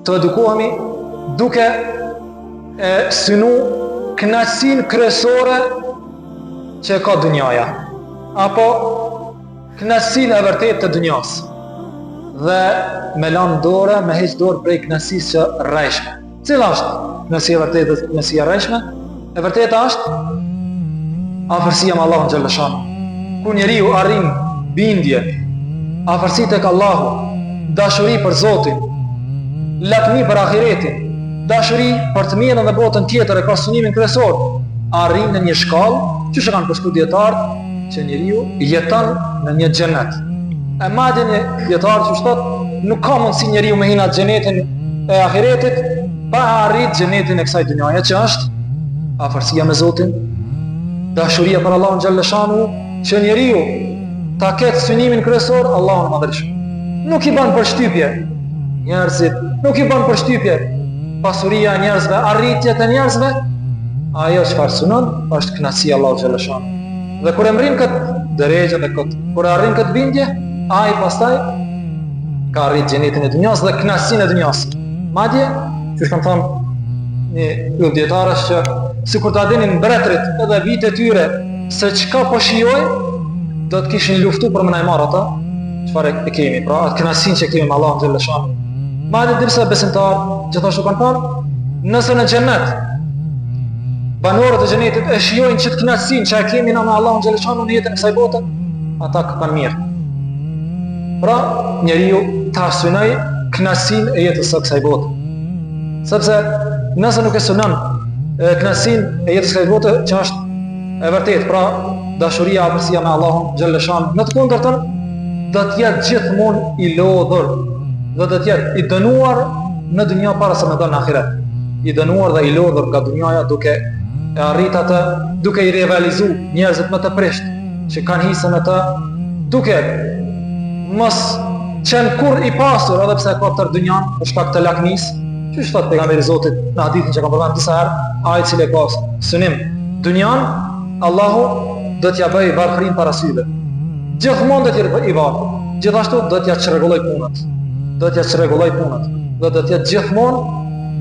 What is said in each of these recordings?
të edukohemi duke synu kënaqësinë kryesore që ka dunjaja, apo kënaqësinë e vërtetë të dunjas, dhe me lanë dorë, me heq dorë prej kënaqësisë që rrejshme. Cila është kënaqësia e vërtetë, kënaqësia e rrejshme? E vërteta është afërsia me Allahun xhalla shanu. Ku njeriu arrin bindje, afërsi tek Allahu, dashuri për Zotin, lakmi për ahiretin, dashuri për të mirën dhe botën tjetër e ka synimin kryesor, arrin në një shkallë që kanë përshkruar dietarët që njeriu jeton në një xhenet. E madje një dietar që thotë nuk ka mundësi njeriu me hina xhenetin e ahiretit pa arrit xhenetin e kësaj dhunjaje, që është afërsia me Zotin, dashuria për Allahun xhalla shanu, që njeriu ta ketë synimin kryesor Allahun madhërisht. Nuk i bën përshtypje njerëzit, nuk i bën përshtypje pasuria e njerëzve, arritjet e njerëzve. Ajo çfarë synon është kënaqësia Allahu xhalla shanu. Dhe kur e mrin këtë drejtë dhe kur arrin këtë bindje, ai pastaj ka arrit xhenetin e dunjas dhe kënaqësinë e dunjas. Madje, që kanë thënë një dietarësh që sikur ta dinin mbretërit edhe vitet e tyre se çka po shijojnë, do të kishin luftu për më na marr ata çfarë e kemi, pra atë kënaqësinë që kemi me Allahun xhalla shanu. Madje disa besimtarë gjithashtu kanë thënë, nëse në xhenet banorët e xhenetit e shijojnë çet kënaqësinë që e kemi na me Allahun xhalla shanu në jetën e kësaj bote, ata kanë mirë. Pra njeriu ta synoj kënaqësinë e jetës së kësaj bote. Sepse nëse nuk e synon kënaqësinë e jetës së kësaj bote, që është e vërtetë, pra dashuria, afërsia me Allahun xhalla shanu, në të kundërtën do të jetë gjithmonë i lodhur, do të jetë i dënuar në dunja para se me dalë në ahiret. I dënuar dhe i lodhur nga dunjaja duke e arrit atë, duke i rivalizu njerëzit më të prisht që kanë hisën e të, duke mos qenë kur i pasur edhe pse ka tër dunjan për shkak të lakmisë, që thot pejgamberi i Zotit në hadithin që kam përmendur disa herë, ai i cili ka synim dunjan, Allahu do t'ja bëj varfërinë para syve. Gjithmonë do t'ja i varfër. Gjithashtu do t'ja çrregulloj punët. Do t'ja çrregulloj punët. Do të jetë gjithmonë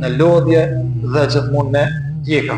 në lodhje dhe gjithmonë me djeka.